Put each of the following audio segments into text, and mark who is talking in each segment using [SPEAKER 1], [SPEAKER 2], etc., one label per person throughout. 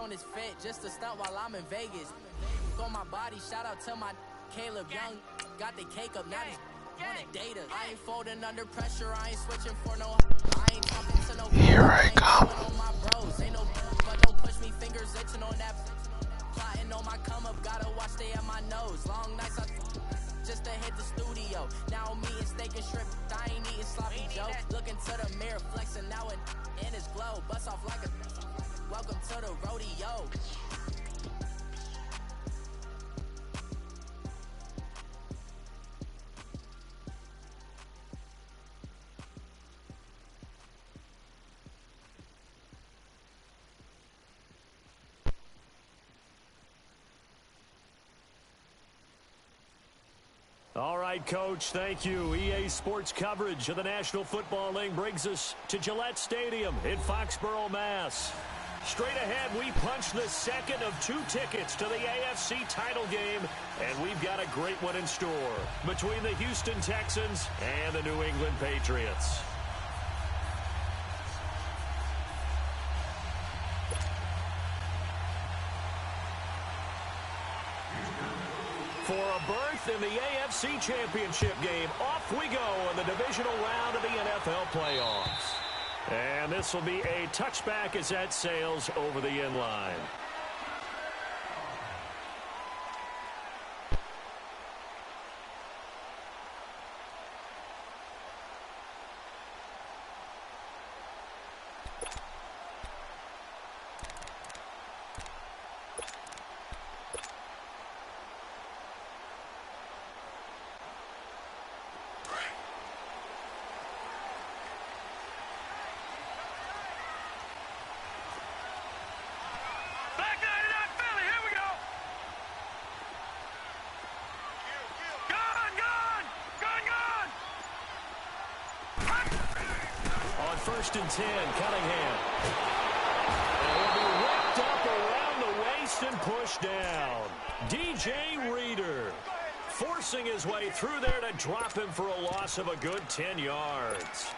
[SPEAKER 1] on his fit just to stunt while I'm in Vegas. On my body, shout out to my Caleb Young. Got the cake up, now he's on the data. I ain't folding under pressure, I ain't switching for no. I ain't talking to no.
[SPEAKER 2] Here I come.
[SPEAKER 1] On my bros, ain't no, but don't push me, fingers itching on that. Plotting on my come up, gotta watch stay at my nose. Long nights, just to hit the studio. Now I'm eating steak and shrimp, I ain't eating sloppy Joe. Looking to the mirror, flexing now in his glow. Bust off like a welcome to the rodeo.
[SPEAKER 3] All right, Coach, thank you. EA Sports coverage of the National Football League brings us to Gillette Stadium in Foxborough, Mass. Straight ahead, we punch the second of 2 tickets to the AFC title game, and we've got a great one in store between the Houston Texans and the New England Patriots. For a berth in the AFC Championship game, off we go in the divisional round of the NFL playoffs. And this will be a touchback as that sails over the end line. First and 10, Cunningham. And he'll be wrapped up around the waist and pushed down. DJ Reader forcing his way through there to drop him for a loss of a good 10 yards.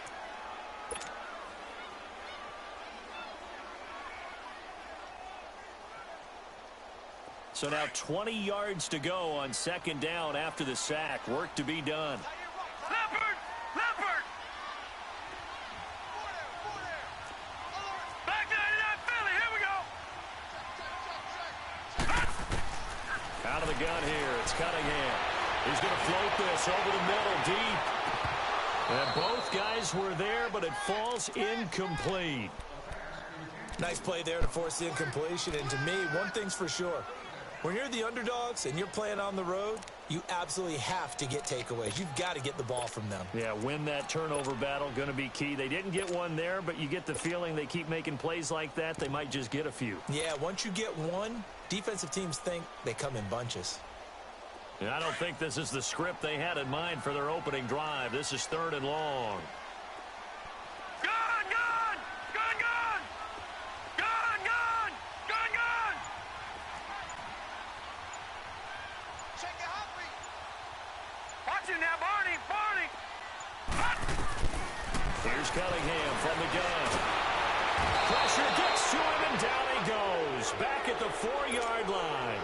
[SPEAKER 3] So now 20 yards to go on second down after the sack. Work to be done. Out of the gun here, it's Cunningham. He's going to float this over the middle, deep. And both guys were there, but it falls incomplete.
[SPEAKER 4] Nice play there to force the incompletion. And to me, one thing's for sure. When you're the underdogs and you're playing on the road, you absolutely have to get takeaways. You've got to get the ball from them.
[SPEAKER 3] Yeah, win that turnover battle, going to be key. They didn't get one there, but you get the feeling they keep making plays like that, they might just get a few.
[SPEAKER 4] Yeah, once you get one, defensive teams think they come in bunches.
[SPEAKER 3] Yeah, I don't think this is the script they had in mind for their opening drive. This is 3rd and long. Here's Cunningham from the gun. Pressure gets to him, and down he goes. Back at the 4-yard line.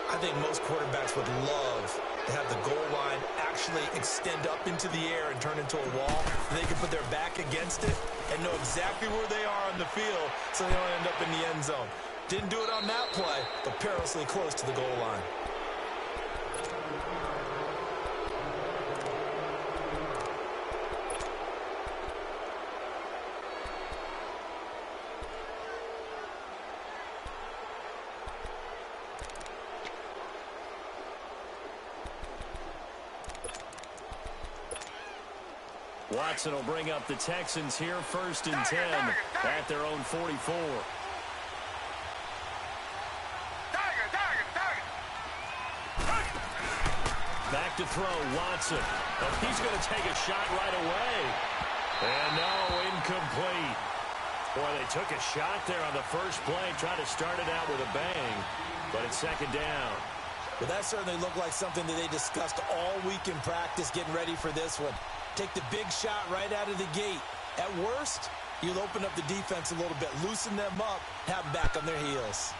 [SPEAKER 4] I think most quarterbacks would love to have the goal line actually extend up into the air and turn into a wall. They can put their back against it and know exactly where they are on the field so they don't end up in the end zone. Didn't do it on that play, but perilously close to the goal line.
[SPEAKER 3] Watson will bring up the Texans here, 1st and 10 at their own 44. Back to throw, Watson. Oh, he's going to take a shot right away. And no, incomplete. Boy, they took a shot there on the first play, trying to start it out with a bang, but it's 2nd down.
[SPEAKER 4] Well, that certainly looked like something that they discussed all week in practice, getting ready for this one. Take the big shot right out of the gate. At worst, You'll open up the defense a little bit, loosen them up, have them back on their heels.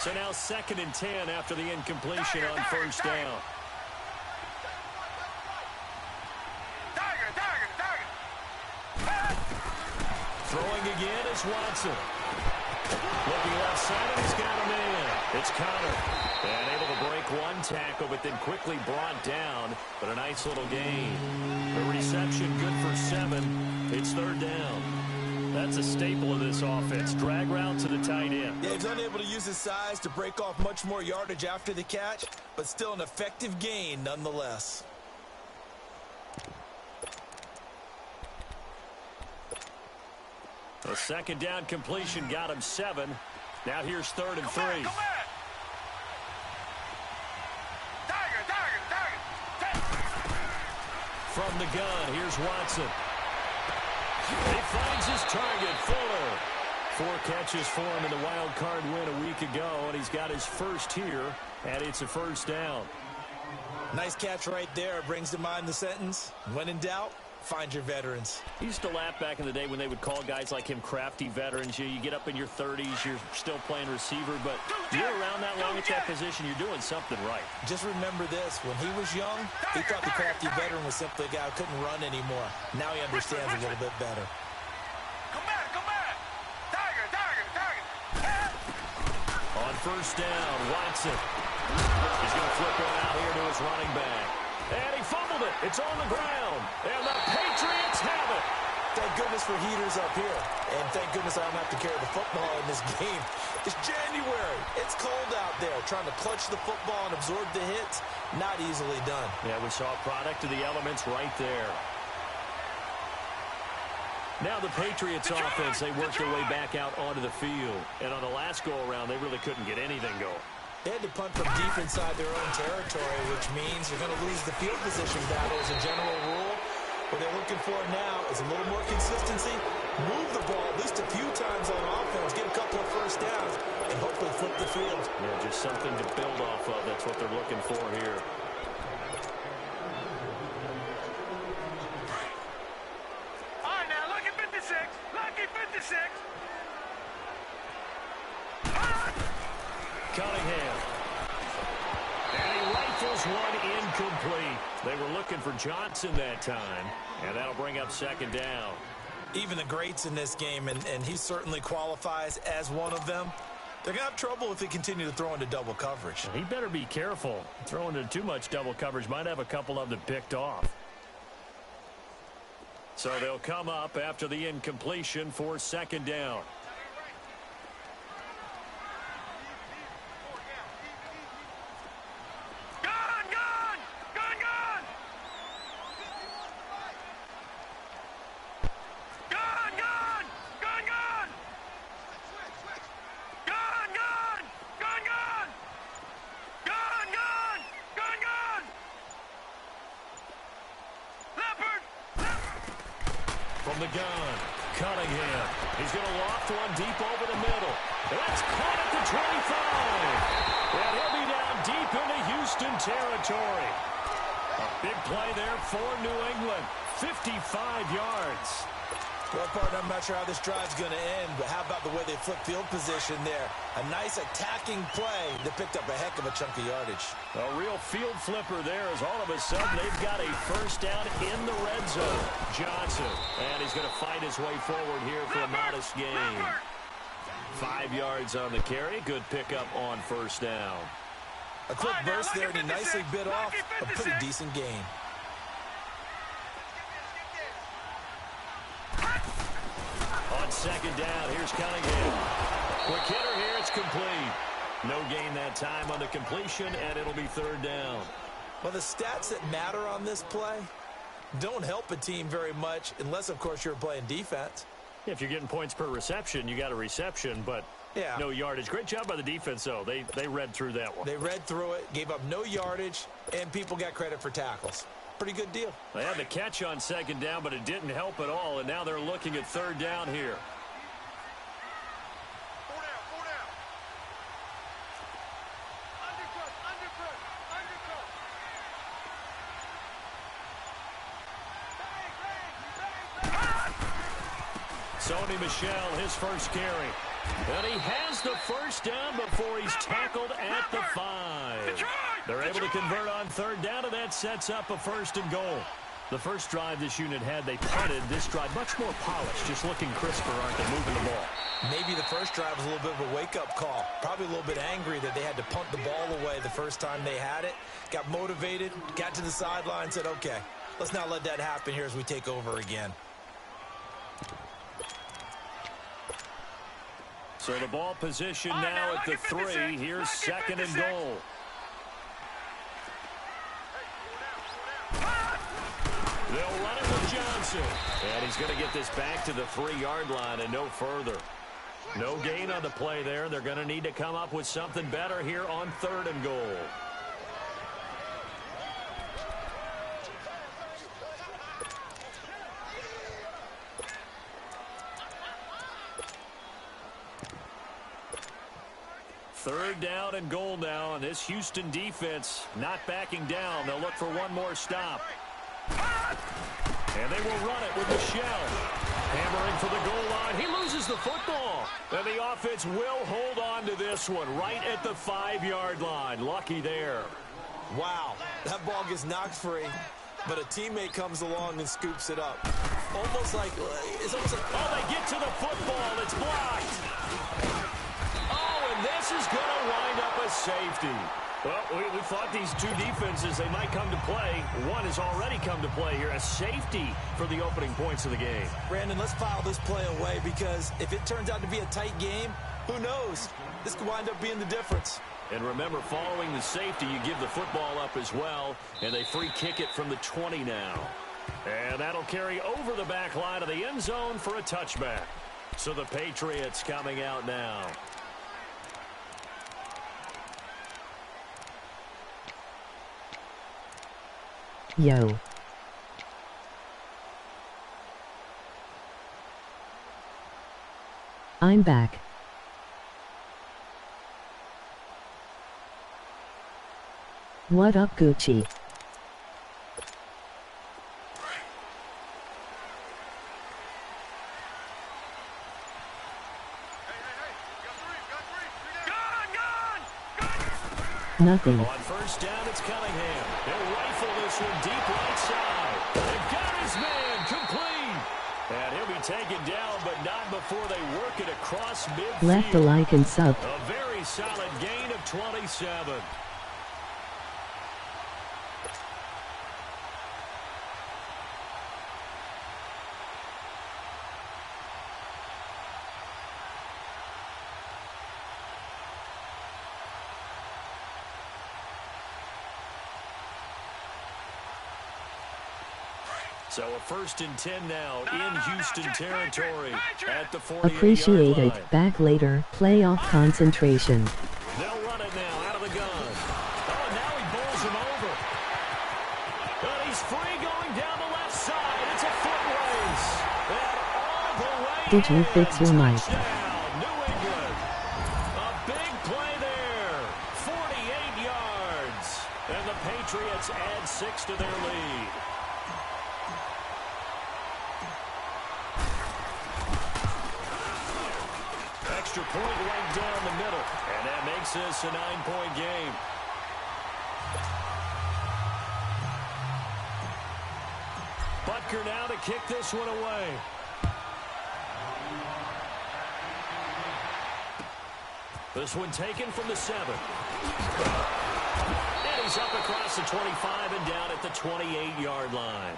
[SPEAKER 3] So now 2nd and 10 after the incompletion on first down. Throwing again is Watson. Looking left side, and he's got a man. It's Connor. And able to break one tackle, but then quickly brought down. But a nice little gain. The reception good for 7. It's 3rd down. That's a staple of this offense. Drag route to the tight end.
[SPEAKER 4] Yeah, he's unable to use his size to break off much more yardage after the catch, but still an effective gain nonetheless.
[SPEAKER 3] A 2nd down completion got him 7. Now here's 3rd and 3. From the gun, here's Watson. He finds his target, Fuller. 4 catches for him in the wild card win a week ago, and he's got his first here, and it's a 1st down.
[SPEAKER 4] Nice catch right there. Brings to mind the sentence, when in doubt, find your veterans.
[SPEAKER 3] He used to laugh back in the day when they would call guys like him crafty veterans. You get up in your 30s, you're still playing receiver, but you're around that long at that position, you're doing something right.
[SPEAKER 4] Just remember this, when he was young, he thought the crafty veteran was simply a guy who couldn't run anymore. Now he understands a little bit better.
[SPEAKER 3] On first down, Watson. He's going to flip one out here to his running back. And he fumbled it. It's on the ground. And the Patriots have it.
[SPEAKER 4] Thank goodness for heaters up here. And thank goodness I don't have to carry the football in this game. It's January. It's cold out there. Trying to clutch the football and absorb the hits, not easily done.
[SPEAKER 3] Yeah, we saw a product of the elements right there. Now the Patriots offense, they worked their way back out onto the field. And on the last go-around, they really couldn't get anything going.
[SPEAKER 4] They had to punt from deep inside their own territory, which means you're going to lose the field position battle as a general rule. What they're looking for now is a little more consistency, move the ball at least a few times on offense, get a couple of first downs, and hopefully flip the field.
[SPEAKER 3] Yeah, just something to build off of. That's what they're looking for here.
[SPEAKER 2] All right, now look at 56. Lucky 56.
[SPEAKER 3] Cunningham. And he rifles one incomplete. They were looking for Johnson that time, and that'll bring up 2nd down.
[SPEAKER 4] Even the greats in this game, and he certainly qualifies as one of them, they're going to have trouble if they continue to throw into double coverage.
[SPEAKER 3] He better be careful. Throwing into too much double coverage might have a couple of them picked off. So they'll come up after the incompletion for 2nd down. From the gun, Cunningham. He's going to loft one deep over the middle. That's caught at the 25. And he'll be down deep into Houston territory. A big play there for New England. 55 yards.
[SPEAKER 4] Well, partner, I'm not sure how this drive's going to end, but how about the way they flip field position there? A nice attacking play that picked up a heck of a chunk of yardage.
[SPEAKER 3] A real field flipper there as all of a sudden they've got a first down in the red zone. Johnson, and he's going to fight his way forward here for a modest gain. 5 yards on the carry. Good pickup on first down.
[SPEAKER 4] A quick burst there, and he nicely bit off a pretty decent gain.
[SPEAKER 3] On 2nd down, here's Cunningham. Quick hitter here, it's complete. No gain that time on the completion, and it'll be 3rd down.
[SPEAKER 4] Well, the stats that matter on this play don't help a team very much unless, of course, you're playing defense.
[SPEAKER 3] If you're getting points per reception, you got a reception, but
[SPEAKER 4] yeah,
[SPEAKER 3] no yardage. Great job by the defense, though. They read through that one.
[SPEAKER 4] They read through it, gave up no yardage, and people got credit for tackles. Pretty good deal.
[SPEAKER 3] They had the catch on 2nd down, but it didn't help at all, and now they're looking at 3rd down here. Sony Michel, his first carry. And he has the first down before he's tackled at the 5. They're able to convert on third down, and that sets up a 1st and goal. The first drive this unit had, they punted. This drive, much more polished, just looking crisper, aren't they, moving the ball?
[SPEAKER 4] Maybe the first drive was a little bit of a wake-up call. Probably a little bit angry that they had to punt the ball away the first time they had it. Got motivated, got to the sideline, said, okay, let's not let that happen here as we take over again.
[SPEAKER 3] So the ball position now at the 3. Here's 2nd and goal. They'll run it with Johnson. And he's going to get this back to the 3-yard line and no further. No gain on the play there. They're going to need to come up with something better here on 3rd and goal. Third down and goal now, and this Houston defense not backing down. They'll look for one more stop. And they will run it with Michel. Hammering for the goal line. He loses the football. And the offense will hold on to this one right at the 5-yard line. Lucky there.
[SPEAKER 4] Wow, that ball gets knocked free, but a teammate comes along and scoops it up. Almost like, it's almost like,
[SPEAKER 3] oh, they get to the football. It's blocked. Oh, and this is going to wind up a safety. Well, we thought these two defenses, they might come to play. One has already come to play here. A safety for the opening points of the game.
[SPEAKER 4] Brandon, let's file this play away because if it turns out to be a tight game, who knows? This could wind up being the difference.
[SPEAKER 3] And remember, following the safety, you give the football up as well, and they free kick it from the 20 now. And that'll carry over the back line of the end zone for a touchback. So the Patriots coming out now.
[SPEAKER 5] Yo. I'm back. What up, Gucci? Nothing.
[SPEAKER 3] On first down, it's Cunningham. He'll rifle this one deep right side. And got his man complete. And he'll be taken down, but not before they work it across midfield.
[SPEAKER 5] Left a like and sub.
[SPEAKER 3] A very solid gain of 27. So a 1st and 10 now in Houston territory at the 48-yard
[SPEAKER 5] Appreciate
[SPEAKER 3] line.
[SPEAKER 5] it. Back later. Playoff concentration.
[SPEAKER 3] They'll run it now out of the gun. Oh, and now he bowls him over. And he's free going down the left side. It's a foot race. And all the way
[SPEAKER 5] Did you fix your mic?
[SPEAKER 3] Touchdown, New England. A big play there. 48 yards. And the Patriots add 6 to their lead. Extra point right down the middle. And that makes this a 9-point game. Butker now to kick this one away. This one taken from the 7. And he's up across the 25 and down at the 28-yard line.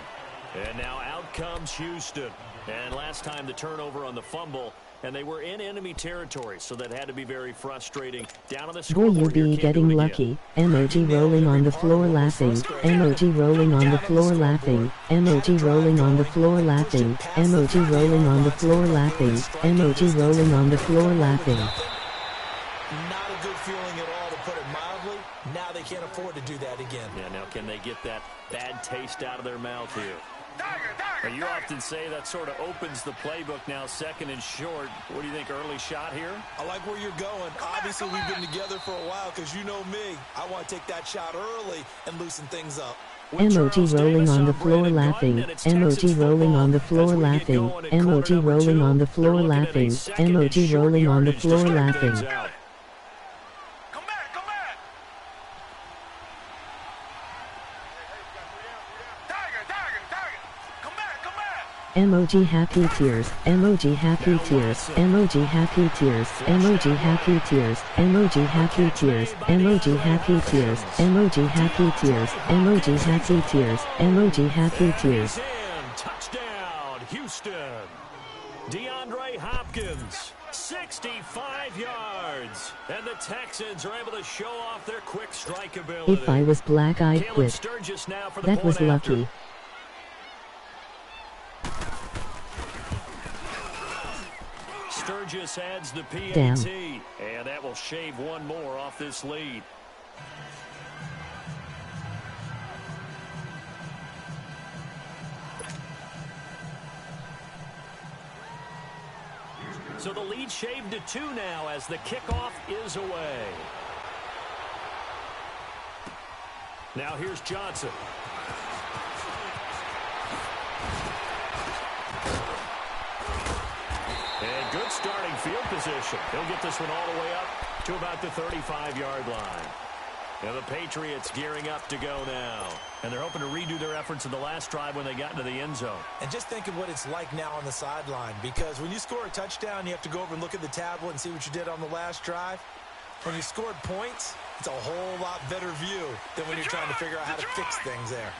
[SPEAKER 3] And now out comes Houston. And last time the turnover on the fumble, and they were in enemy territory, so that had to be very frustrating. Down on the
[SPEAKER 5] Boy, you
[SPEAKER 3] scoreboard here,
[SPEAKER 5] be
[SPEAKER 3] can't
[SPEAKER 5] getting
[SPEAKER 3] do it
[SPEAKER 5] lucky. Emoji rolling on the floor laughing. Emoji rolling on the floor laughing. Emoji rolling on the floor laughing. Emoji rolling on the floor laughing. Emoji rolling on the floor laughing.
[SPEAKER 4] Not a good feeling at all, to put it mildly. Now they can't afford to do that again.
[SPEAKER 3] Yeah, now can they get that bad taste out of their mouth here? Well, you often say that sort of opens the playbook now, second and short. What do you think, early shot here?
[SPEAKER 4] I like where you're going. Obviously, we've been together for a while because you know me. I want to take that shot early and loosen things up.
[SPEAKER 5] Emoji rolling on the floor laughing. Emoji rolling on the floor laughing. Emoji rolling on the floor laughing. Emoji rolling on the floor laughing. Emoji happy tears, emoji happy tears, emoji happy tears, emoji happy tears, emoji happy tears, emoji happy tears, emoji happy tears, emoji happy tears, emoji happy tears.
[SPEAKER 3] Touchdown, Houston. DeAndre Hopkins, 65 yards. And the Texans are able to show off their quick strike ability.
[SPEAKER 5] If I was black, I'd quit. That was lucky.
[SPEAKER 3] Sturgis adds the PAT,
[SPEAKER 5] Down.
[SPEAKER 3] and that will shave one more off this lead. So the lead shaved to 2 now as the kickoff is away. Now here's Johnson. And good starting field position. He'll get this one all the way up to about the 35-yard line. Now the Patriots gearing up to go now. And they're hoping to redo their efforts in the last drive when they got into the end zone.
[SPEAKER 4] And just think of what it's like now on the sideline, because when you score a touchdown, you have to go over and look at the tablet and see what you did on the last drive. When you scored points, it's a whole lot better view than when you're trying to figure out how to fix things there.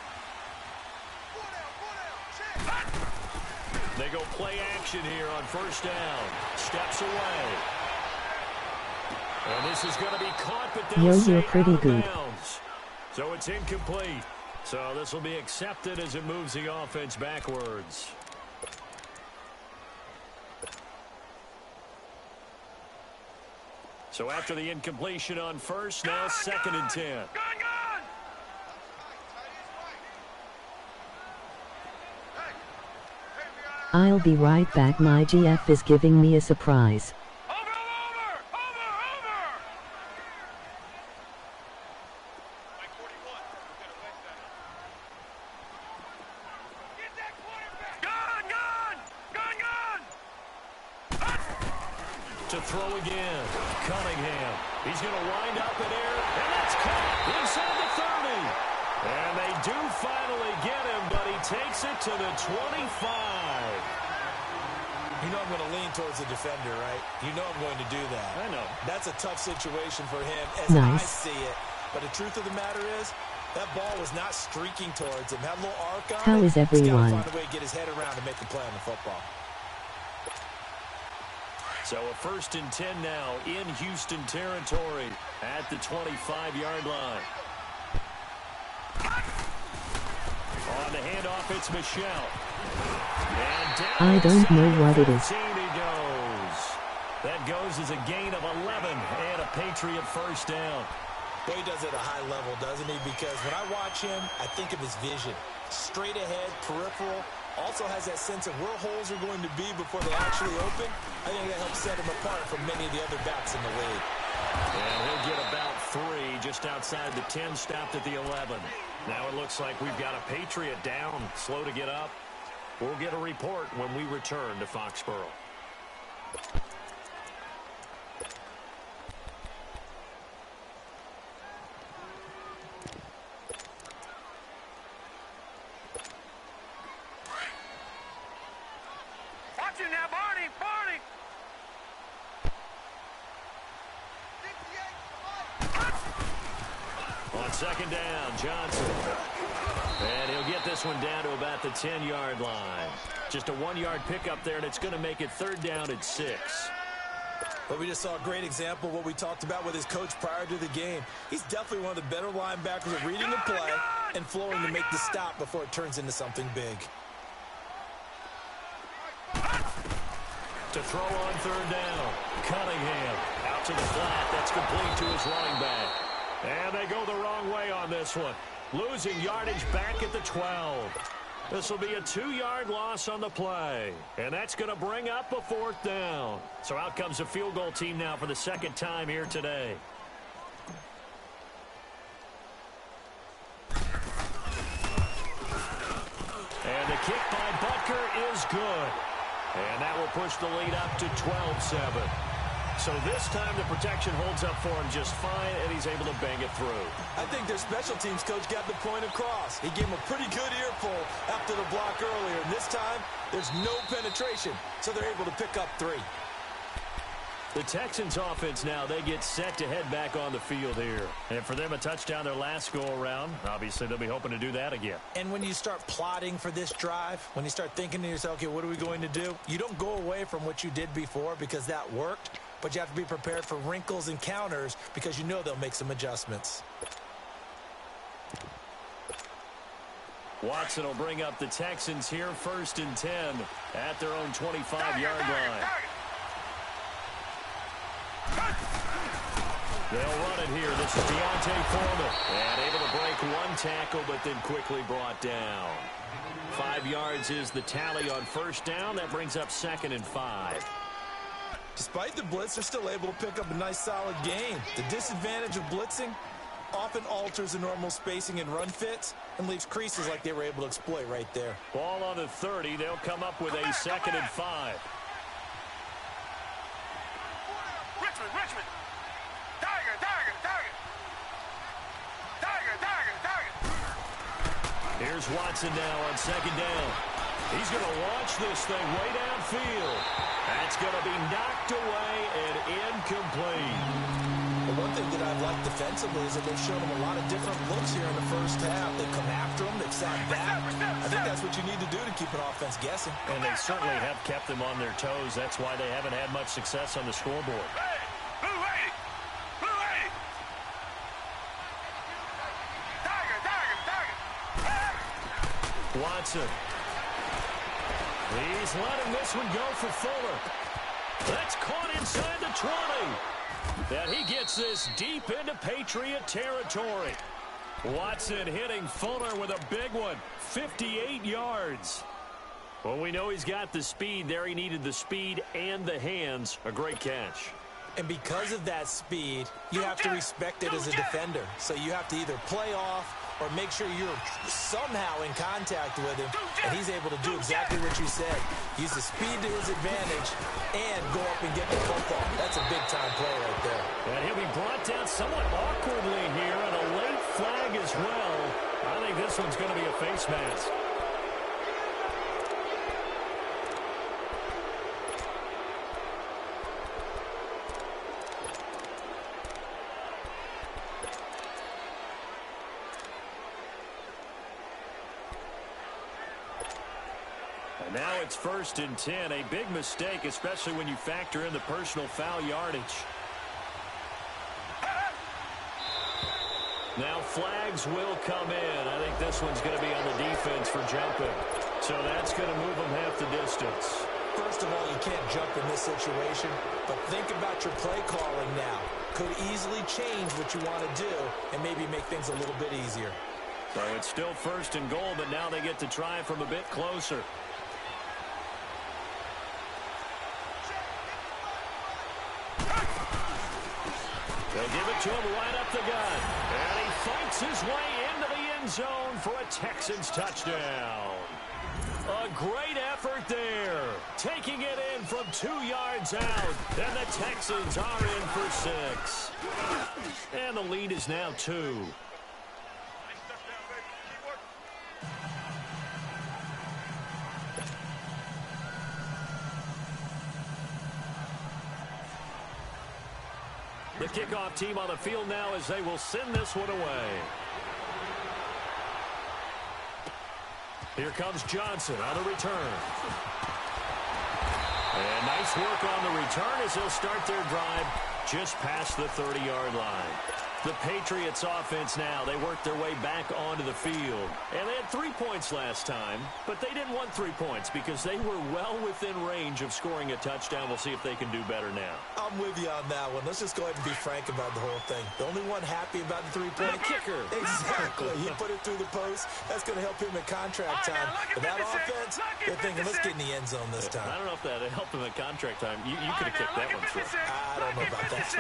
[SPEAKER 3] They go play action here on first down. Steps away. And this is going to be caught, but they'll say
[SPEAKER 5] You're pretty
[SPEAKER 3] out of
[SPEAKER 5] good.
[SPEAKER 3] bounds. So it's incomplete. So this will be accepted as it moves the offense backwards. So after the incompletion on first, now second and 10.
[SPEAKER 5] I'll be right back. My GF is giving me a surprise.
[SPEAKER 3] To throw again. Cunningham. He's going to wind up in air, and that's caught inside the 30. And they do finally get him, but he takes it to the 25.
[SPEAKER 4] You know I'm going to lean towards the defender, right? You know I'm going to do that.
[SPEAKER 3] I know.
[SPEAKER 4] That's a tough situation for him as
[SPEAKER 5] Nice.
[SPEAKER 4] I see it. But the truth of the matter is, that ball was not streaking towards him. Had a little arc on it.
[SPEAKER 5] How is everyone?
[SPEAKER 4] He's got to find a way to get his head around and make the play on the football.
[SPEAKER 3] So a first and 10 now in Houston territory at the 25-yard line. On the handoff, it's Michelle. And down
[SPEAKER 5] I don't know what it is.
[SPEAKER 3] he goes. That goes as a gain of 11 and a Patriot first down.
[SPEAKER 4] Well, he does it at a high level, doesn't he? Because when I watch him, I think of his vision. Straight ahead, peripheral. Also has that sense of where holes are going to be before they actually open. I think that helps set him apart from many of the other backs in the league.
[SPEAKER 3] And he'll get about 3 just outside the 10, stopped at the 11. Now it looks like we've got a Patriot down, slow to get up. We'll get a report when we return to Foxborough.
[SPEAKER 2] Watch it now, Barney! Barney!
[SPEAKER 3] On second down, Johnson. And he'll get this one down to about the 10-yard line. Just a 1-yard pickup there, and it's going to make it third down at 6.
[SPEAKER 4] But we just saw a great example of what we talked about with his coach prior to the game. He's definitely one of the better linebackers at reading the play and flowing to make the stop before it turns into something big.
[SPEAKER 3] To throw on third down, Cunningham out to the flat. That's complete to his running back. And they go the wrong way on this one. Losing yardage back at the 12. This will be a 2-yard loss on the play. And that's going to bring up a 4th down. So out comes a field goal team now for the 2nd time here today. And the kick by Butker is good. And that will push the lead up to 12-7. So this time the protection holds up for him just fine, and he's able to bang it through.
[SPEAKER 4] I think their special teams coach got the point across. He gave him a pretty good earful after the block earlier. And this time, there's no penetration, so they're able to pick up 3.
[SPEAKER 3] The Texans offense now, they get set to head back on the field here. And for them, a touchdown their last go-around. Obviously, they'll be hoping to do that again.
[SPEAKER 4] And when you start plotting for this drive, when you start thinking to yourself, okay, what are we going to do? You don't go away from what you did before because that worked, but you have to be prepared for wrinkles and counters because you know they'll make some adjustments.
[SPEAKER 3] Watson will bring up the Texans here 1st and 10 at their own 25-yard line. They'll run it here. This is Deontay Foreman. And able to break 1 tackle, but then quickly brought down. 5 yards is the tally on 1st down. That brings up 2nd and 5.
[SPEAKER 4] Despite the blitz, they're still able to pick up a nice, solid gain. The disadvantage of blitzing often alters the normal spacing and run fits and leaves creases like they were able to exploit right there.
[SPEAKER 3] Ball on the 30. They'll come up with a 2nd and 5.
[SPEAKER 2] Richmond. Tiger.
[SPEAKER 3] Here's Watson now on 2nd down. He's going to launch this thing way downfield. That's going to be knocked away and incomplete.
[SPEAKER 4] The one thing that I've liked defensively is that they've shown them a lot of different looks here in the first half. They've come after them. They've sat back. I think that's what you need to do to keep an offense guessing.
[SPEAKER 3] And they certainly have kept them on their toes. That's why they haven't had much success on the scoreboard. Watson. He's letting this one go for Fuller. That's caught inside the 20. And he gets this deep into Patriot territory. Watson hitting Fuller with a big one. 58 yards. Well, we know he's got the speed there. He needed the speed and the hands. A great catch.
[SPEAKER 4] And because of that speed, you have to respect it as a defender. So you have to either play off or make sure you're somehow in contact with him, and he's able to do exactly what you said. Use the speed to his advantage and go up and get the football. That's a big-time play right there.
[SPEAKER 3] And he'll be brought down somewhat awkwardly here, and a late flag as well. I think this one's going to be a face mask. Now it's 1st and 10. A big mistake, especially when you factor in the personal foul yardage. Now flags will come in. I think this one's going to be on the defense for jumping. So that's going to move them half the distance.
[SPEAKER 4] First of all, you can't jump in this situation, but think about your play calling now. Could easily change what you want to do and maybe make things a little bit easier.
[SPEAKER 3] So it's still 1st and goal, but now they get to try from a bit closer. They'll give it to him right up the gut. And he fights his way into the end zone for a Texans touchdown. A great effort there. Taking it in from 2 yards out. And the Texans are in for 6. And the lead is now 2. The kickoff team on the field now as they will send this one away. Here comes Johnson on the return. And nice work on the return as they'll start their drive just past the 30-yard line. The Patriots offense now, they worked their way back onto the field. And they had 3 points last time, but they didn't want 3 points because they were well within range of scoring a touchdown. We'll see if they can do better now.
[SPEAKER 4] I'm with you on that one. Let's just go ahead and be frank about the whole thing. The only one happy about the three-point
[SPEAKER 3] kicker.
[SPEAKER 4] Exactly. He put it through the post. That's going to help him in contract time. But that offense, they're thinking, let's get in the end zone this time.
[SPEAKER 3] I don't know if that helped him in contract time. You could have kicked that one through.
[SPEAKER 4] I don't know about that.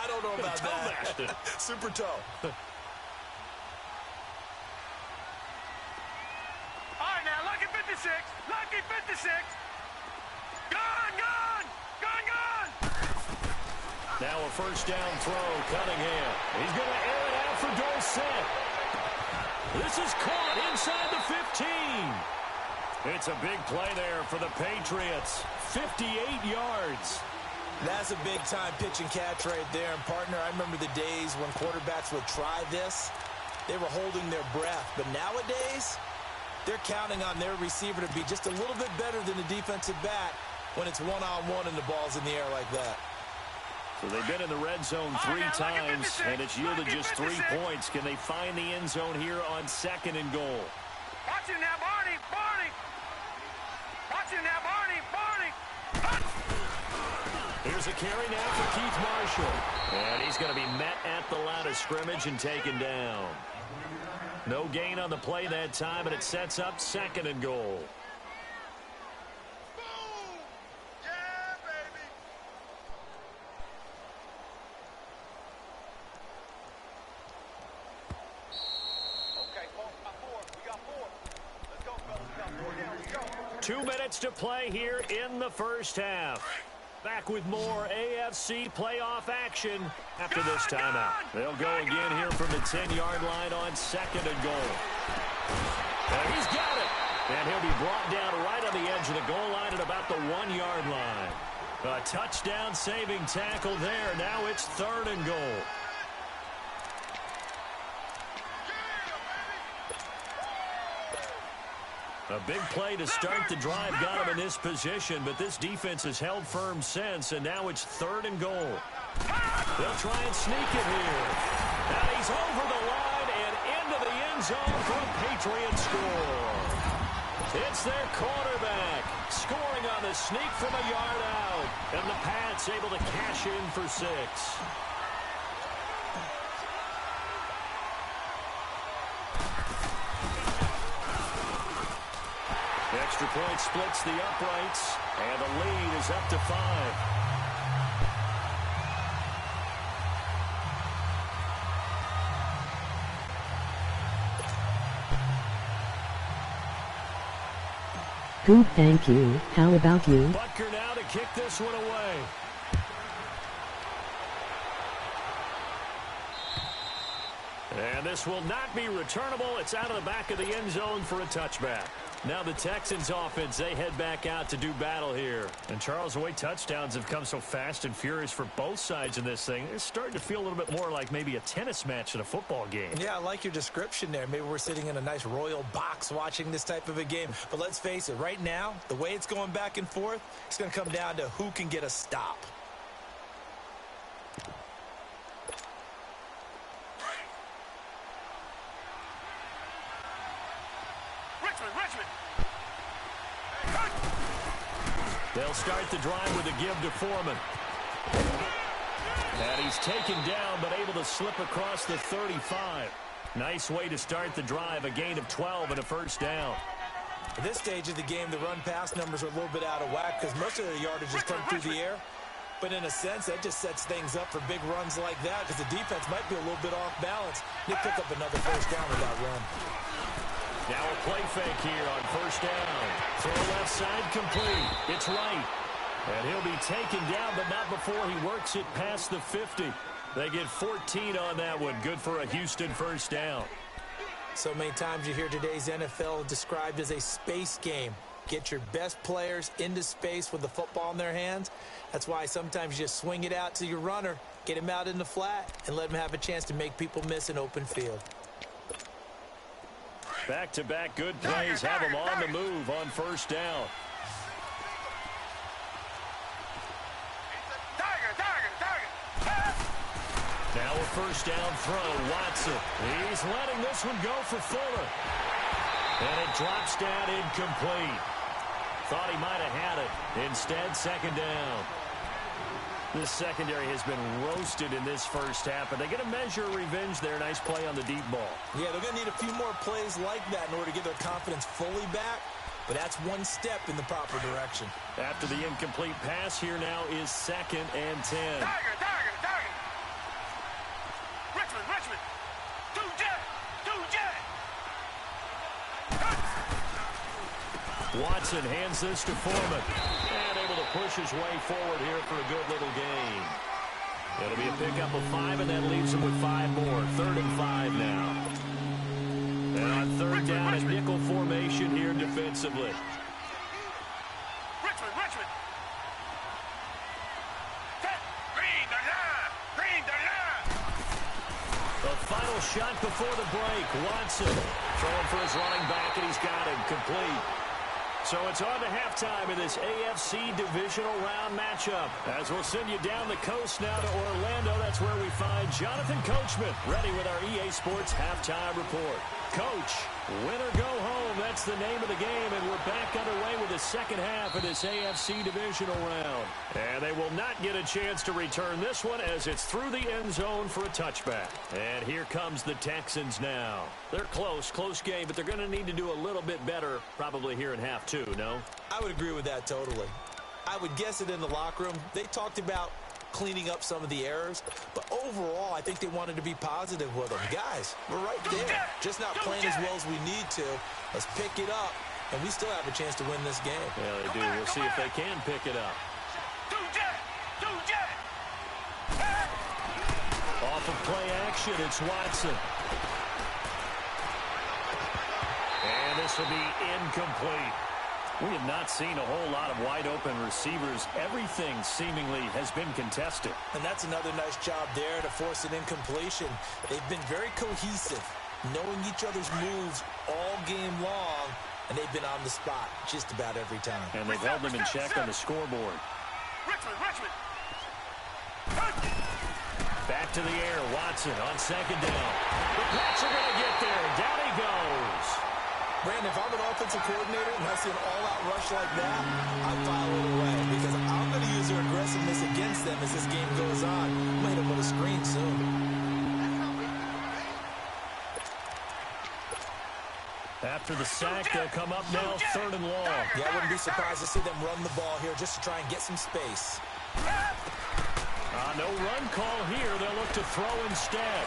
[SPEAKER 4] I don't know about that. Super toe.
[SPEAKER 2] All right, now, lucky 56. Lucky 56. Gone, gone, gone, gone.
[SPEAKER 3] Now a first down throw, Cunningham. He's going to air it out for Dorsett. This is caught inside the 15. It's a big play there for the Patriots. 58 yards.
[SPEAKER 4] That's a big-time pitch and catch right there. And, partner, I remember the days when quarterbacks would try this. They were holding their breath. But nowadays, they're counting on their receiver to be just a little bit better than the defensive back when it's one-on-one and the ball's in the air like that.
[SPEAKER 3] So they've been in the red zone 3 times, and it's yielded just 3 points. Can they find the end zone here on 2nd and goal?
[SPEAKER 2] Watch him now, Barney, Barney. Watch him now, Barney, Barney.
[SPEAKER 3] Here's a carry now for Keith Marshall. And he's going to be met at the line of scrimmage and taken down. No gain on the play that time, and it sets up 2nd and goal.
[SPEAKER 2] Yeah, baby. Okay, folks, got 4. We got 4. Let's go, fellas. We got 4 down. Let's go.
[SPEAKER 3] 2 minutes to play here in the first half. Back with more AFC playoff action after this timeout. They'll go again here from the 10-yard line on 2nd and goal. And he's got it. And he'll be brought down right on the edge of the goal line at about the 1-yard line. A touchdown-saving tackle there. Now it's 3rd and goal. A big play to start the drive got him in this position, but this defense has held firm since, and now it's 3rd and goal. They'll try and sneak it here. And he's over the line and into the end zone for a Patriots score. It's their quarterback scoring on the sneak from a yard out, and the Pats able to cash in for 6. Extra point splits the uprights, and the lead is up to 5.
[SPEAKER 5] Good, thank you. How about you?
[SPEAKER 3] Butker now to kick this one away. And this will not be returnable. It's out of the back of the end zone for a touchback. Now the Texans offense, they head back out to do battle here. And Charles, the way touchdowns have come so fast and furious for both sides in this thing, it's starting to feel a little bit more like maybe a tennis match than a football game.
[SPEAKER 4] Yeah, I like your description there. Maybe we're sitting in a nice royal box watching this type of a game. But let's face it, right now, the way it's going back and forth, it's going to come down to who can get a stop.
[SPEAKER 3] They'll start the drive with a give to Foreman. And he's taken down, but able to slip across the 35. Nice way to start the drive, a gain of 12 and a first down.
[SPEAKER 4] At this stage of the game, the run-pass numbers are a little bit out of whack because most of the yardage is come through the air. But in a sense, that just sets things up for big runs like that because the defense might be a little bit off balance. They pick up another first down with that run.
[SPEAKER 3] Now a play fake here on first down. Throw left side complete. It's right. And he'll be taken down, but not before he works it past the 50. They get 14 on that one. Good for a Houston first down.
[SPEAKER 4] So many times you hear today's NFL described as a space game. Get your best players into space with the football in their hands. That's why sometimes you just swing it out to your runner, get him out in the flat, and let him have a chance to make people miss an open field.
[SPEAKER 3] Back-to-back good plays have him on the move on first down. Now Now a first down throw, Watson. He's letting this one go for Fuller. And it drops down incomplete. Thought he might have had it. Instead, second down. This secondary has been roasted in this first half, but they get a measure of revenge there. Nice play on the deep ball.
[SPEAKER 4] Yeah, they're going to need a few more plays like that in order to get their confidence fully back, but that's one step in the proper direction.
[SPEAKER 3] After the incomplete pass, here now is 2nd and 10.
[SPEAKER 2] Tiger. Richmond. Two jet.
[SPEAKER 3] Watson hands this to Foreman. And able to push his way forward here for a good little gain. It'll be a pickup of 5, and that leaves him with 5 more. 3rd and 5 now. And on 3rd down, a nickel formation here defensively.
[SPEAKER 2] Richmond. Green,
[SPEAKER 3] The final shot before the break. Watson throwing for his running back, and he's got him complete. So it's on to halftime in this AFC Divisional Round matchup. As we'll send you down the coast now to Orlando, that's where we find Jonathan Coachman, ready with our EA Sports Halftime Report. Coach, win or go home, that's the name of the game, and we're back underway with the second half of this AFC Divisional Round. And they will not get a chance to return this one as it's through the end zone for a touchback. And here comes the Texans now. They're close game, but they're going to need to do a little bit better probably here in half 2, no?
[SPEAKER 4] I would agree with that totally. I would guess it in the locker room. They talked about cleaning up some of the errors, but overall, I think they wanted to be positive with them. Guys, we're right there. Just not playing as well as we need to. Let's pick it up, and we still have a chance to win this game.
[SPEAKER 3] Yeah, they do. We'll see if they can pick it up. Off of play action, it's Watson. And this will be incomplete. We have not seen a whole lot of wide-open receivers. Everything seemingly has been contested.
[SPEAKER 4] And that's another nice job there to force an incompletion. They've been very cohesive, knowing each other's moves all game long, and they've been on the spot just about every time.
[SPEAKER 3] And they've held them in check on the scoreboard.
[SPEAKER 2] Richmond.
[SPEAKER 3] Back to the air, Watson on 2nd down. The Pats are going to get there. Down he goes.
[SPEAKER 4] Brandon, if I'm an offensive coordinator and I see an all-out rush like that, I file it away because I'm going to use their aggressiveness against them as this game goes on. I might hit them with a screen soon.
[SPEAKER 3] After the sack, they'll come up now 3rd and long.
[SPEAKER 4] Yeah, I wouldn't be surprised to see them run the ball here just to try and get some space.
[SPEAKER 3] No run call here. They'll look to throw instead.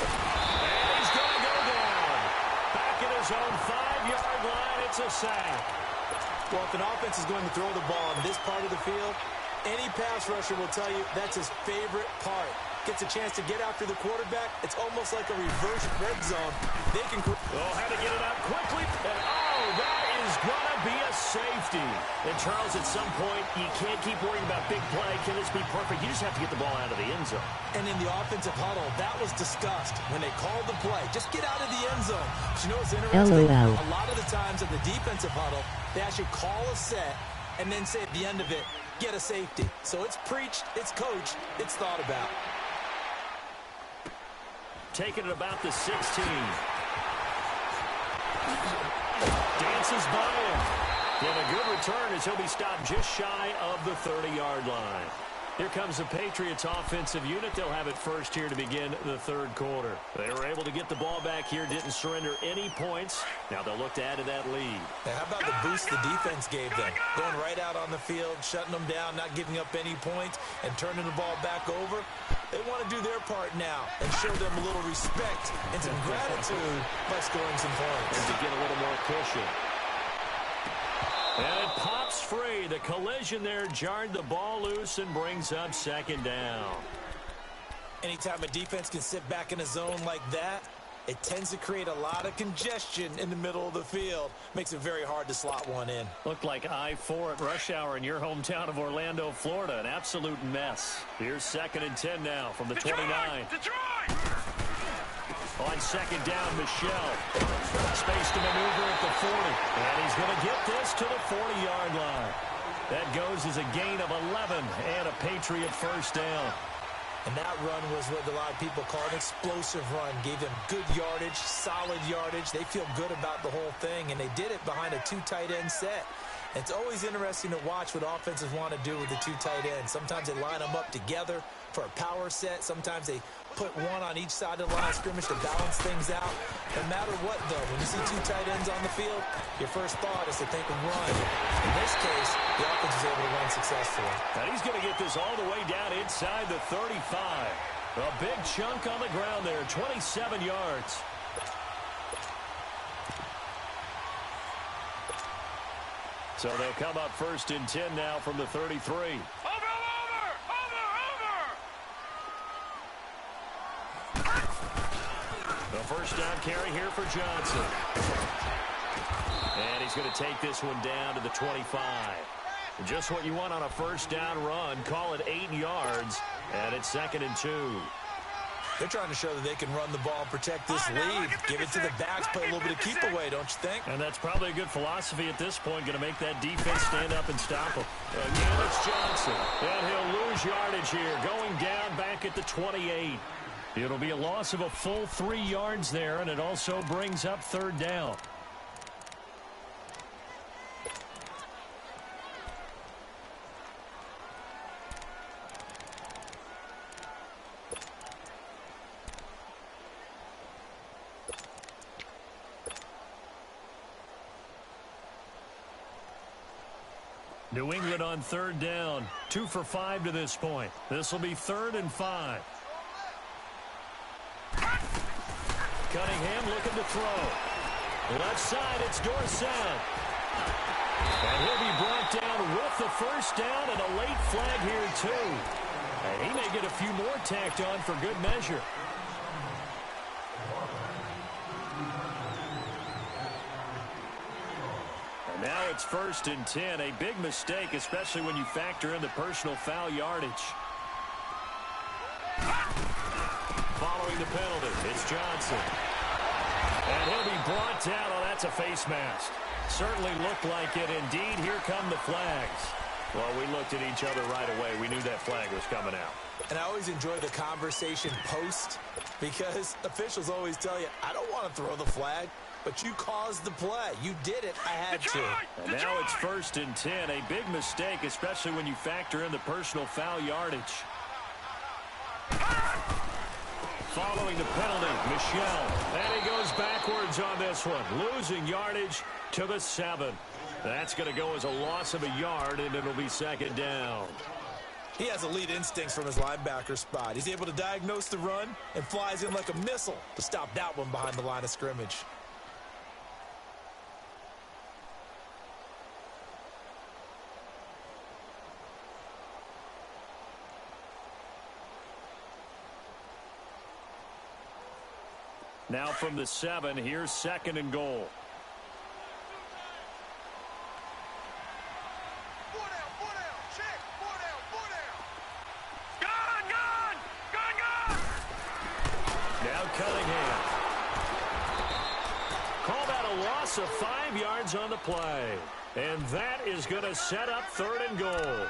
[SPEAKER 3] And he's going to go down. Back at his own 5-yard line, it's a sack.
[SPEAKER 4] Well, if an offense is going to throw the ball in this part of the field, any pass rusher will tell you that's his favorite part. Gets a chance to get after the quarterback. It's almost like a reverse red zone. They can...
[SPEAKER 3] Had to get it out quickly. And, that is going to be a safety. And, Charles, at some point, you can't keep worrying about big play. Can this be perfect? You just have to get the ball out of the end zone.
[SPEAKER 4] And in the offensive huddle, that was discussed when they called the play. Just get out of the end zone. But you know what's interesting?
[SPEAKER 5] LOL.
[SPEAKER 4] A lot of the times in the defensive huddle, they actually call a set and then say at the end of it, get a safety. So it's preached, it's coached, it's thought about.
[SPEAKER 3] Taking it about the 16. Dances by him. And a good return as he'll be stopped just shy of the 30-yard line. Here comes the Patriots offensive unit. They'll have it first here to begin the 3rd quarter. They were able to get the ball back here, didn't surrender any points. Now they'll look to add to that lead.
[SPEAKER 4] Now, how about the boost the defense gave them? Going right out on the field, shutting them down, not giving up any points, and turning the ball back over. They want to do their part now and show them a little respect and some gratitude by scoring some points.
[SPEAKER 3] And to get a little more cushion. And it pops free. The collision there jarred the ball loose and brings up 2nd down.
[SPEAKER 4] Anytime a defense can sit back in a zone like that, it tends to create a lot of congestion in the middle of the field. Makes it very hard to slot one in.
[SPEAKER 3] Looked like I-4 at rush hour in your hometown of Orlando, Florida. An absolute mess. Here's 2nd and 10 now from the 29.
[SPEAKER 2] Detroit!
[SPEAKER 3] On 2nd down, Michelle. Space to maneuver at the 40. And he's going to get this to the 40-yard line. That goes as a gain of 11 and a Patriot first down.
[SPEAKER 4] And that run was what a lot of people call an explosive run. Gave them good yardage, solid yardage. They feel good about the whole thing, and they did it behind a 2 tight end set. It's always interesting to watch what offenses want to do with the 2 tight ends. Sometimes they line them up together for a power set. Sometimes they put one on each side of the line of scrimmage to balance things out. No matter what, though, when you see 2 tight ends on the field, your first thought is to think of run. In this case, the offense was able to run successfully.
[SPEAKER 3] And he's going to get this all the way down inside the 35. A big chunk on the ground there, 27 yards. So they'll come up 1st and 10 now from the 33. The first down carry here for Johnson. And he's going to take this one down to the 25. Just what you want on a first down run. Call it 8 yards. And it's 2nd and 2.
[SPEAKER 4] They're trying to show that they can run the ball and protect this lead. Give it to the backs, play a little bit of keep away, don't you think?
[SPEAKER 3] And that's probably a good philosophy at this point. Going to make that defense stand up and stop them. Again, it's Johnson. And he'll lose yardage here. Going down back at the 28. It'll be a loss of a full 3 yards there, and it also brings up 3rd down. New England on 3rd down. 2 for 5 to this point. This will be 3rd and 5. Cunningham looking to throw. Left side, it's Dorsett. And he'll be brought down with the first down and a late flag here, too. And he may get a few more tacked on for good measure. And now it's 1st and 10. A big mistake, especially when you factor in the personal foul yardage. Following the penalty, it's Johnson. And he'll be brought down. Oh, that's a face mask. Certainly looked like it. Indeed, here come the flags. Well, we looked at each other right away. We knew that flag was coming out.
[SPEAKER 4] And I always enjoy the conversation post because officials always tell you, I don't want to throw the flag, but you caused the play. You did it. I had to.
[SPEAKER 3] And now it's 1st and 10. A big mistake, especially when you factor in the personal foul yardage. Following the penalty, Michel. And he goes backwards on this one. Losing yardage to the 7. That's going to go as a loss of a yard, and it'll be 2nd down.
[SPEAKER 4] He has elite instincts from his linebacker spot. He's able to diagnose the run and flies in like a missile to stop that one behind the line of scrimmage.
[SPEAKER 3] Now from the 7, here's 2nd and goal. Now Cunningham. Call that a loss of 5 yards on the play. And that is going to set up 3rd and goal.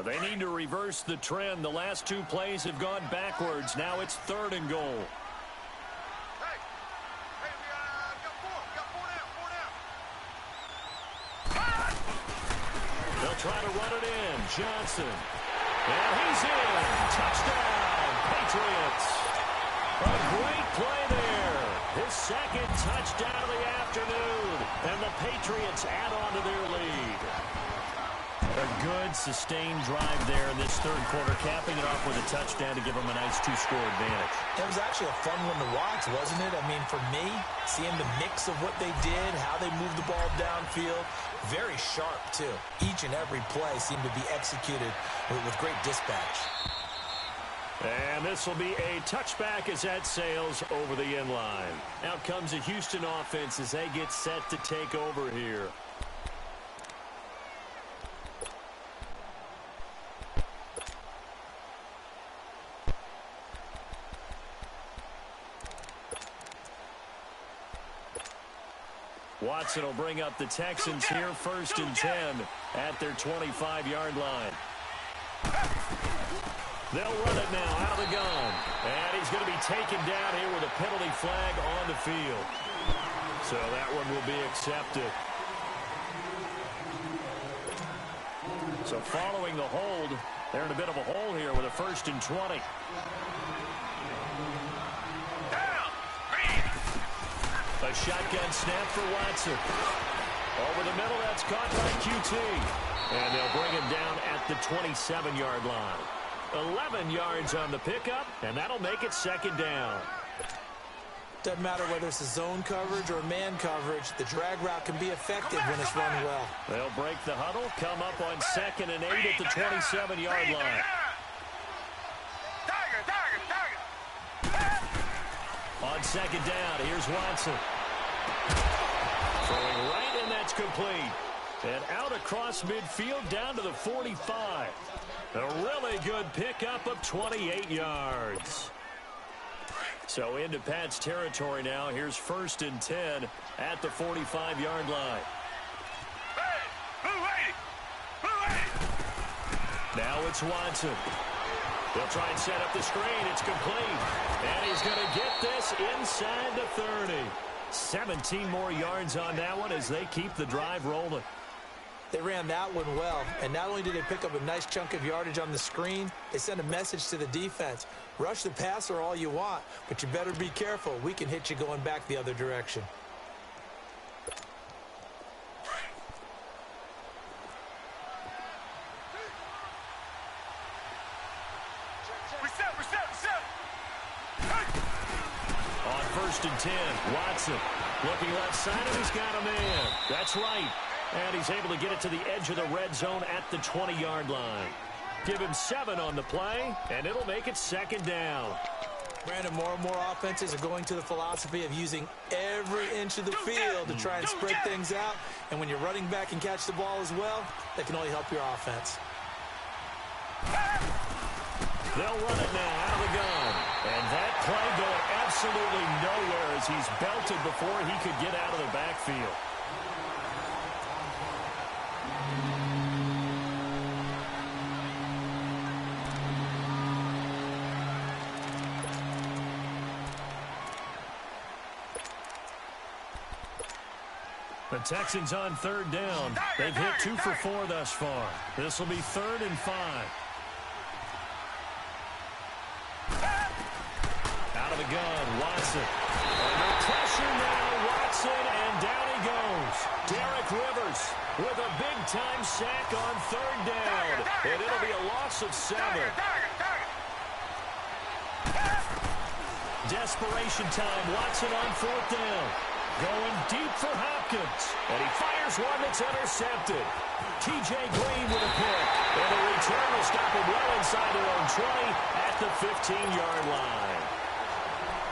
[SPEAKER 3] They need to reverse the trend. The last 2 plays have gone backwards. Now it's 3rd and goal. They'll try to run it in. Johnson. And he's in. Touchdown, Patriots. A great play there. His 2nd touchdown of the afternoon. And the Patriots add on to their lead. A good, sustained drive there in this 3rd quarter, capping it off with a touchdown to give them a nice 2-score advantage.
[SPEAKER 4] It was actually a fun one to watch, wasn't it? I mean, for me, seeing the mix of what they did, how they moved the ball downfield, very sharp, too. Each and every play seemed to be executed with great dispatch.
[SPEAKER 3] And this will be a touchback as that sails over the end line. Out comes the Houston offense as they get set to take over here. Watson will bring up the Texans here, 1st and 10 at their 25-yard line. They'll run it now out of the gun. And he's going to be taken down here with a penalty flag on the field. So that one will be accepted. So following the hold, they're in a bit of a hole here with a 1st and 20. A shotgun snap for Watson. Over the middle, that's caught by QT. And they'll bring him down at the 27-yard line. 11 yards on the pickup, and that'll make it 2nd down.
[SPEAKER 4] Doesn't matter whether it's a zone coverage or man coverage, the drag route can be effective when it's run well.
[SPEAKER 3] They'll break the huddle, come up on 2nd and 8 at the 27-yard line. On 2nd down, here's Watson. Throwing right, and that's complete. And out across midfield, down to the 45. A really good pickup of 28 yards. So into Pat's territory now. Here's 1st and 10 at the 45-yard line. Now it's Watson. They'll try and set up the screen. It's complete. And he's going to get this inside the 30. 17 more yards on that one as they keep the drive rolling.
[SPEAKER 4] They ran that one well, and not only did they pick up a nice chunk of yardage on the screen, they sent a message to the defense. Rush the passer all you want, but you better be careful. We can hit you going back the other direction.
[SPEAKER 3] On 1st and 10, Watson looking left side, and he's got a man. That's right. And he's able to get it to the edge of the red zone at the 20-yard line. Give him 7 on the play, and it'll make it 2nd down.
[SPEAKER 4] Brandon, more and more offenses are going to the philosophy of using every inch of the field to try and spread things out. And when you're running back and catch the ball as well, that can only help your offense.
[SPEAKER 3] They'll run it now out of the gun. And that play going absolutely nowhere as he's belted before he could get out of the backfield. The Texans on 3rd down. They've hit 2 for 4 thus far. This will be 3rd and 5. Out of the gun, Watson. Under pressure now, Watson, and down he goes. Derek Rivers with a big-time sack on 3rd down. And it'll be a loss of 7. Desperation time, Watson on 4th down. Going deep for Hopkins. And he fires one that's intercepted. T.J. Green with a pick. And the return will stop him well inside their own 20 at the 15-yard line.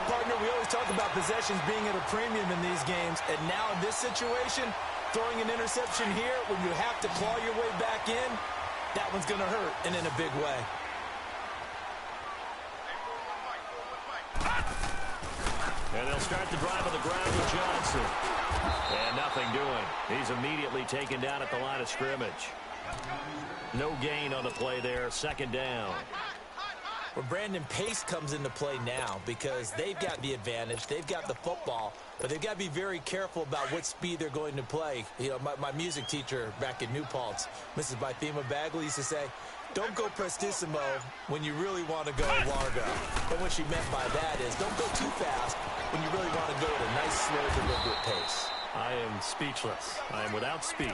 [SPEAKER 4] Partner, we always talk about possessions being at a premium in these games. And now in this situation, throwing an interception here when you have to claw your way back in, that one's going to hurt, and in a big way.
[SPEAKER 3] And they'll start the drive on the ground with Johnson. And nothing doing. He's immediately taken down at the line of scrimmage. No gain on the play there. 2nd down.
[SPEAKER 4] Well, Brandon, pace comes into play now because they've got the advantage. They've got the football, but they've got to be very careful about what speed they're going to play. You know, my music teacher back in New Paltz, Mrs. Bythema Bagley, used to say, don't go prestissimo when you really want to go largo. And what she meant by that is don't go too fast when you really want to go at a nice, slow, deliberate pace.
[SPEAKER 3] I am speechless. I am without speech.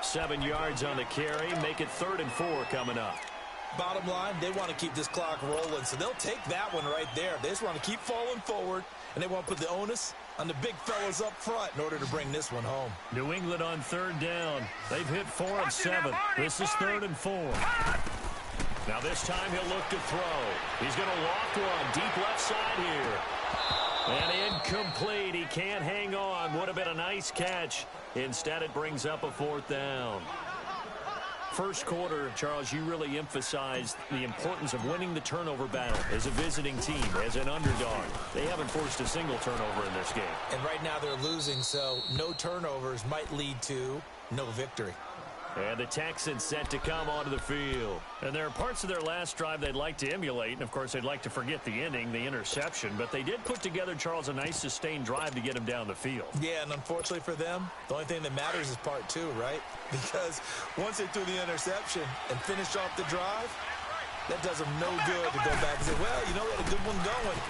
[SPEAKER 3] 7 yards on the carry. Make it 3rd and 4 coming up.
[SPEAKER 4] Bottom line, they want to keep this clock rolling, so they'll take that one right there. They just want to keep falling forward, and they want to put the onus on the big fellas up front in order to bring this one home.
[SPEAKER 3] New England on 3rd down. They've hit 4 of 7. This is 3rd and 4. Now this time he'll look to throw. He's going to loft one deep left side here. And incomplete. He can't hang on. Would have been a nice catch. Instead, it brings up a 4th down. First quarter, Charles, you really emphasized the importance of winning the turnover battle as a visiting team, as an underdog. They haven't forced a single turnover in this game.
[SPEAKER 4] And right now they're losing, so no turnovers might lead to no victory.
[SPEAKER 3] And the Texans set to come onto the field. And there are parts of their last drive they'd like to emulate. And, of course, they'd like to forget the inning, the interception. But they did put together, Charles, a nice sustained drive to get him down the field.
[SPEAKER 4] Yeah, and unfortunately for them, the only thing that matters is part two, right? Because once they threw the interception and finished off the drive, that does them no good to go back and say, well, you know, we had a good one going.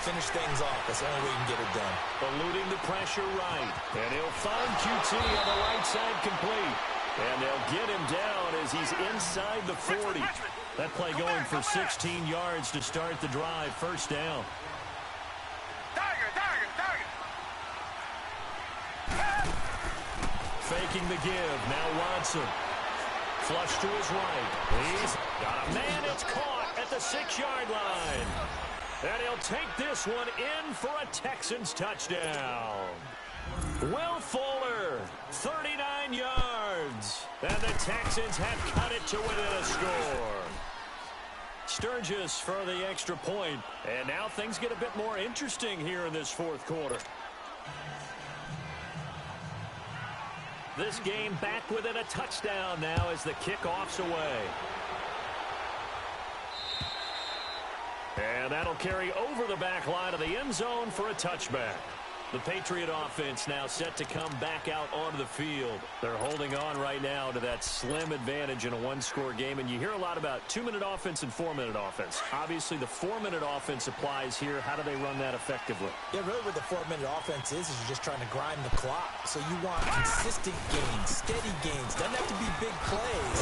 [SPEAKER 4] Finish things off. That's the only way you can get it done.
[SPEAKER 3] Eluding the pressure right. And he'll find QT on the right side complete. And they'll get him down as he's inside the 40. That play going for 16 yards to start the drive. First down. Faking the give. Now Watson. Flush to his right. He's got a man. It's caught at the 6-yard line. And he'll take this one in for a Texans touchdown. Will Fuller, 39 yards. And the Texans have cut it to within a score. Sturgis for the extra point. And now things get a bit more interesting here in this fourth quarter. This game back within a touchdown now as the kickoff's away. And that'll carry over the back line of the end zone for a touchback. The Patriot offense now set to come back out onto the field. They're holding on right now to that slim advantage in a one-score game. And you hear a lot about 2-minute offense and 4-minute offense. Obviously, the 4-minute offense applies here. How do they run that effectively?
[SPEAKER 4] Yeah, really what the 4-minute offense is you're just trying to grind the clock. So you want consistent gains, steady gains. Doesn't have to be big plays,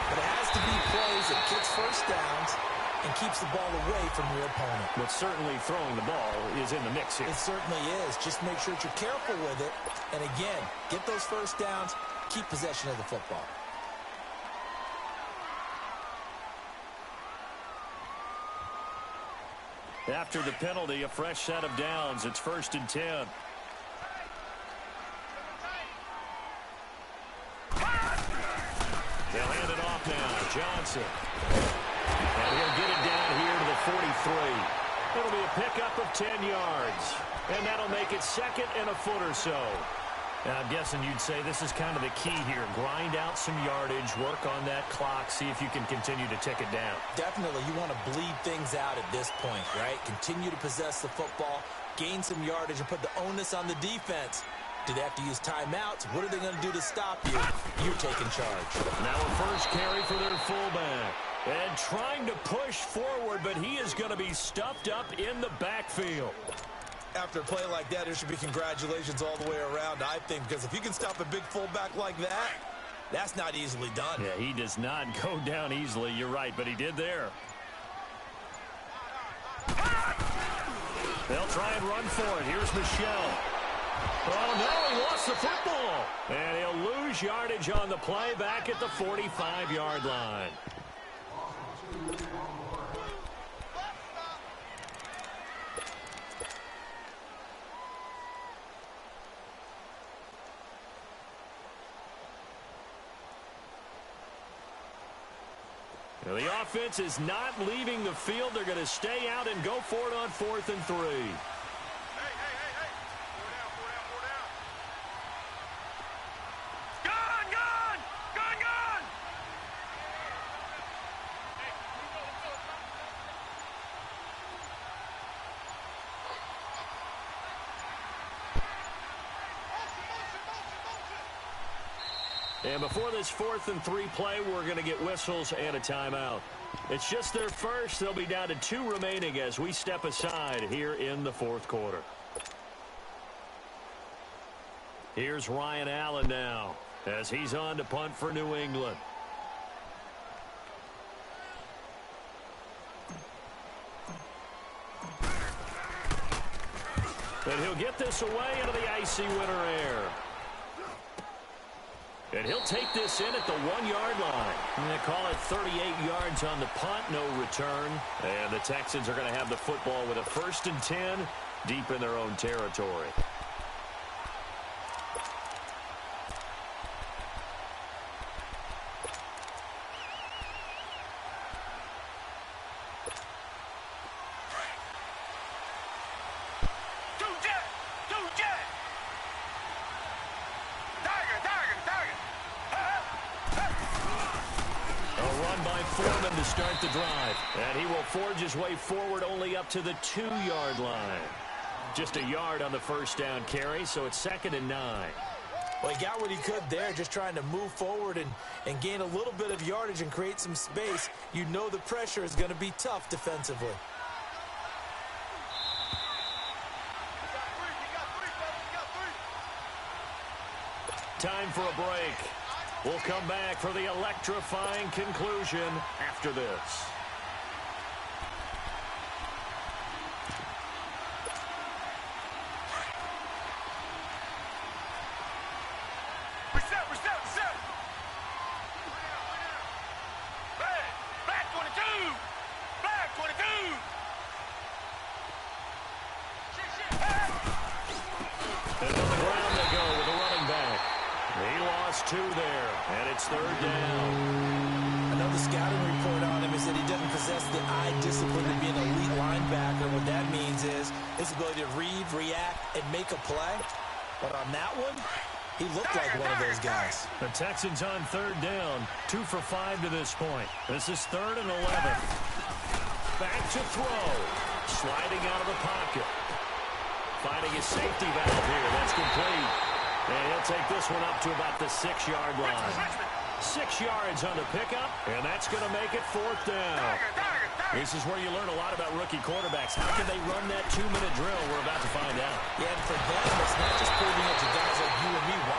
[SPEAKER 4] but it has to be plays that gets first downs and keeps the ball away from your opponent.
[SPEAKER 3] But certainly throwing the ball is in the mix here.
[SPEAKER 4] It certainly is. Just make sure that you're careful with it. And again, get those first downs, keep possession of the football.
[SPEAKER 3] After the penalty, a fresh set of downs. It's 1st and 10. They'll hand it off now. Johnson. And he'll get it down here to the 43. It'll be a pickup of 10 yards. And that'll make it 2nd and a foot or so. And I'm guessing you'd say this is kind of the key here. Grind out some yardage, work on that clock, see if you can continue to tick it down.
[SPEAKER 4] Definitely. You want to bleed things out at this point, right? Continue to possess the football, gain some yardage, and put the onus on the defense. Do they have to use timeouts? What are they going to do to stop you? You're taking charge.
[SPEAKER 3] Now a first carry for their fullback. And trying to push forward, but he is going to be stuffed up in the backfield.
[SPEAKER 4] After a play like that, there should be congratulations all the way around, I think, because if you can stop a big fullback like that, that's not easily done.
[SPEAKER 3] Yeah, he does not go down easily. You're right, but he did there. They'll try and run for it. Here's Michelle. Oh, no, he lost the football. And he'll lose yardage on the play back at the 45-yard line. Now, the offense is not leaving the field. They're going to stay out and go for it on 4th and 3. And before this 4th and 3 play, we're going to get whistles and a timeout. It's just their first. They'll be down to 2 remaining as we step aside here in the 4th quarter. Here's Ryan Allen now as he's on to punt for New England. And he'll get this away into the icy winter air. And he'll take this in at the 1-yard line. And they call it 38 yards on the punt, no return. And the Texans are going to have the football with a 1st and 10 deep in their own territory. the drive. And he will forge his way forward only up to the 2-yard line. Just a yard on the first down carry, so it's 2nd and 9.
[SPEAKER 4] Well, he got what he could there, just trying to move forward and gain a little bit of yardage and create some space. You know the pressure is going to be tough defensively.
[SPEAKER 3] Time for a break. We'll come back for the electrifying conclusion after this.
[SPEAKER 2] Reset. Hey, back 22. Back 22.
[SPEAKER 3] And on the ground they go with a running back. He lost 2 there, and it's 3rd down.
[SPEAKER 4] Another scouting report on him is that he doesn't possess the eye discipline to be an elite linebacker. What that means is his ability to read, react, and make a play. But on that one, he looked like one of those guys.
[SPEAKER 3] The Texans on 3rd down, 2 for 5 to this point. This is 3rd and 11. Back to throw. Sliding out of the pocket. Finding his safety valve here. That's complete. And he'll take this one up to about the 6-yard line. 6 yards on the pickup, and that's going to make it 4th down. This is where you learn a lot about rookie quarterbacks. How can they run that 2-minute drill? We're about to find out.
[SPEAKER 4] Yeah, and for them, it's not just proving it to guys like you and me.